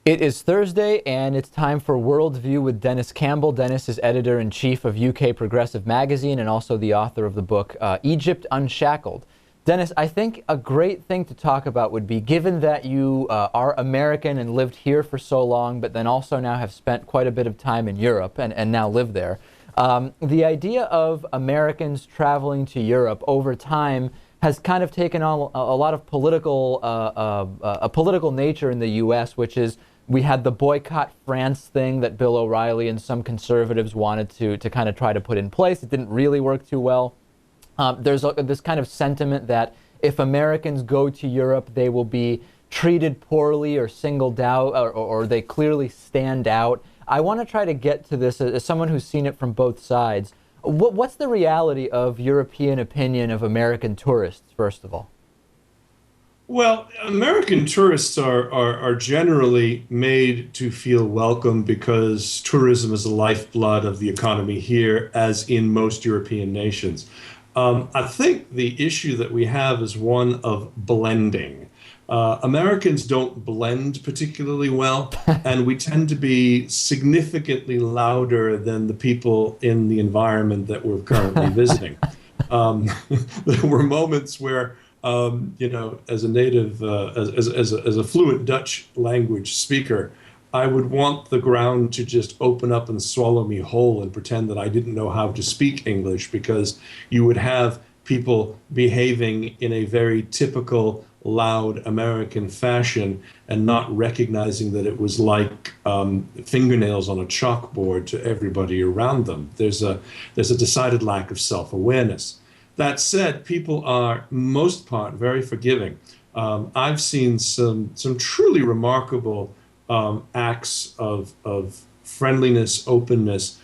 It is Thursday, and it's time for Worldview with Denis Campbell. Denis is editor-in-chief of UK Progressive Magazine and also the author of the book Egypt Unshackled. Denis, I think a great thing to talk about would be, given that you are American and lived here for so long, but then also now have spent quite a bit of time in Europe and now live there, the idea of Americans traveling to Europe over time has kind of taken on a lot of political, a political nature in the U.S., which is we had the boycott France thing that Bill O'Reilly and some conservatives wanted to kind of try to put in place. It didn't really work too well. There's this kind of sentiment that if Americans go to Europe, they will be treated poorly or singled out, or they clearly stand out. I want to try to get to this as someone who's seen it from both sides. What's the reality of European opinion of American tourists, first of all? Well, American tourists are generally made to feel welcome because tourism is the lifeblood of the economy here, as in most European nations. I think the issue that we have is one of blending. Americans don't blend particularly well, and we tend to be significantly louder than the people in the environment that we're currently visiting. There were moments where as a native, as a fluent Dutch language speaker, I would want the ground to just open up and swallow me whole and pretend that I didn't know how to speak English, because you would have people behaving in a very typical, loud American fashion and not recognizing that it was like fingernails on a chalkboard to everybody around them. There's a decided lack of self-awareness. That said, people are, most part, very forgiving. I've seen some truly remarkable acts of friendliness, openness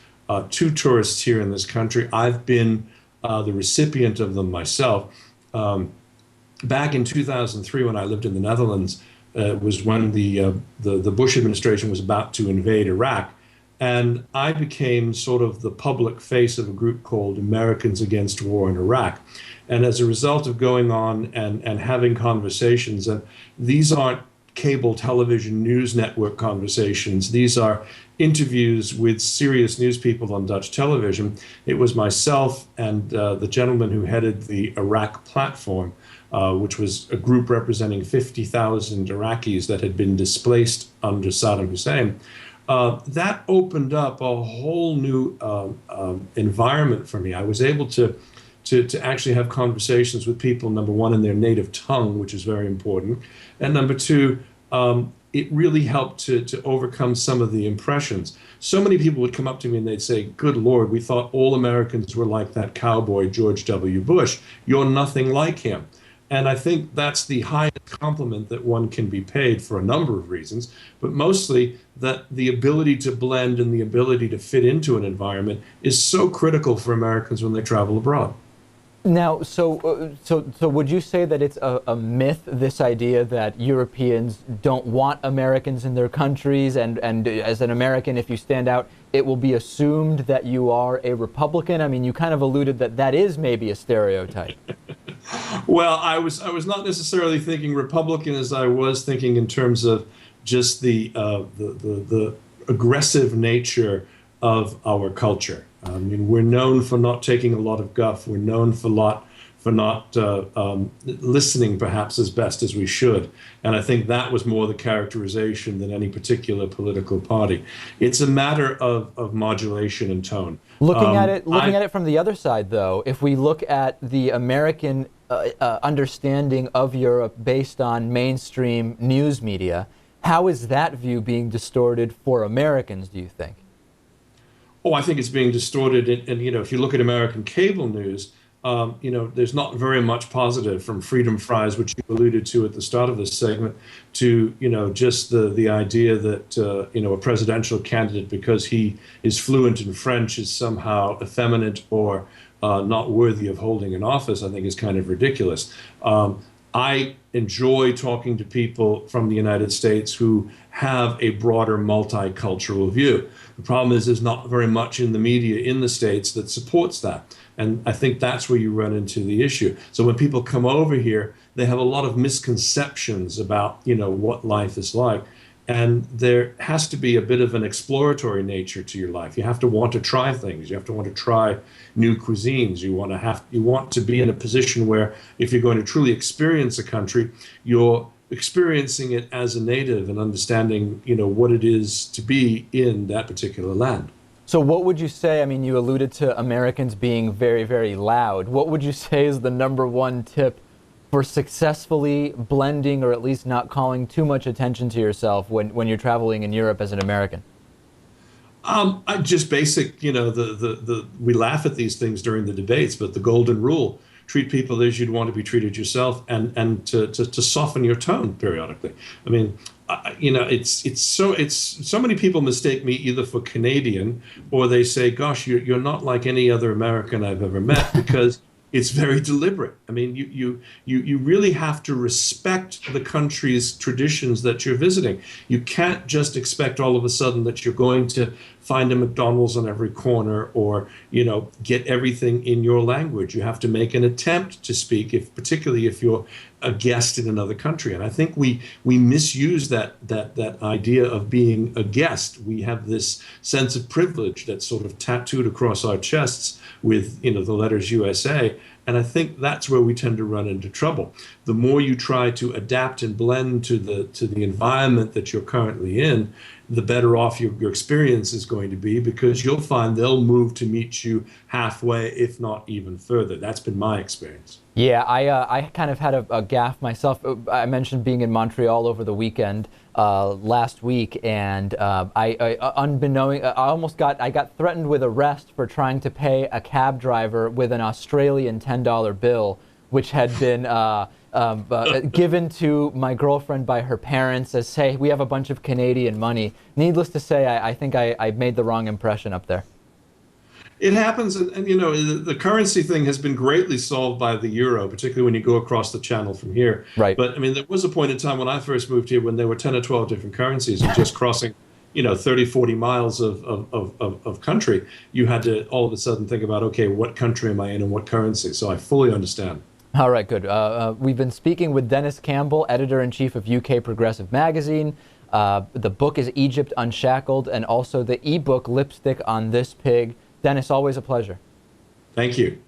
to tourists here in this country. I've been the recipient of them myself. Back in 2003, when I lived in the Netherlands, was when the Bush administration was about to invade Iraq. And I became sort of the public face of a group called Americans Against War in Iraq. And as a result of going on and having conversations, and these aren't cable television news network conversations, these are interviews with serious news people on Dutch television. It was myself and the gentleman who headed the Iraq platform, which was a group representing 50,000 Iraqis that had been displaced under Saddam Hussein. That opened up a whole new environment for me. I was able to actually have conversations with people, number one, in their native tongue, which is very important, and number two, it really helped to overcome some of the impressions. So many people would come up to me and they'd say, "Good Lord, we thought all Americans were like that cowboy George W. Bush. You're nothing like him." And I think that's the highest compliment that one can be paid for a number of reasons, but mostly that the ability to blend and the ability to fit into an environment is so critical for Americans when they travel abroad. Now, so would you say that it's a myth, this idea that Europeans don't want Americans in their countries, and as an American, if you stand out, it will be assumed that you are a Republican? I mean, you kind of alluded that that is maybe a stereotype. Well, I was not necessarily thinking Republican as I was thinking in terms of just the aggressive nature of our culture. I mean, we're known for not taking a lot of guff. We're known for not listening perhaps as best as we should. And I think that was more the characterization than any particular political party. It's a matter of modulation and tone. Looking at it from the other side, though, if we look at the American understanding of Europe based on mainstream news media, how is that view being distorted for Americans, do you think? Oh, I think it's being distorted. And if you look at American cable news, there's not very much positive, from freedom fries, which you alluded to at the start of this segment, to, just the idea that, a presidential candidate, because he is fluent in French, is somehow effeminate or not worthy of holding an office. I think is kind of ridiculous. I enjoy talking to people from the United States who have a broader multicultural view. The problem is there's not very much in the media in the States that supports that. And I think that's where you run into the issue. So when people come over here, they have a lot of misconceptions about, what life is like. And there has to be a bit of an exploratory nature to your life. You have to want to try things. You have to want to try new cuisines. You want to be in a position where if you're going to truly experience a country, you're experiencing it as a native and understanding, what it is to be in that particular land. So what would you say, I mean, you alluded to Americans being very, very loud. What would you say is the #1 tip for successfully blending or at least not calling too much attention to yourself when you're traveling in Europe as an American? Just basic, we laugh at these things during the debates, but the golden rule: treat people as you'd want to be treated yourself, and to soften your tone periodically. I mean, it's so many people mistake me either for Canadian, or they say, "Gosh, you're not like any other American I've ever met," because it's very deliberate. I mean, you really have to respect the country's traditions that you're visiting. You can't just expect all of a sudden that you're going to find a McDonald's on every corner, or get everything in your language. You have to make an attempt to speak, particularly if you're a guest in another country. And I think we misuse that idea of being a guest. We have this sense of privilege that's sort of tattooed across our chests with the letters USA. And I think that's where we tend to run into trouble. The more you try to adapt and blend to the environment that you're currently in, the better off your experience is going to be, because you'll find they'll move to meet you halfway, if not even further. That's been my experience. Yeah, I kind of had a gaffe myself. I mentioned being in Montreal over the weekend last week, and I got threatened with arrest for trying to pay a cab driver with an Australian $10 bill, which had been given to my girlfriend by her parents as, "Hey, we have a bunch of Canadian money." Needless to say, I think I made the wrong impression up there. It happens, and the currency thing has been greatly solved by the euro, particularly when you go across the channel from here. Right. But I mean, there was a point in time when I first moved here when there were 10 or 12 different currencies, and just crossing 30, 40 miles of country, you had to all of a sudden think about, okay, what country am I in and what currency? So I fully understand. All right, good. We've been speaking with Denis Campbell, editor-in-chief of UK Progressive Magazine. The book is Egypt Unshackled, and also the ebook Lipstick on This Pig. Denis, always a pleasure. Thank you.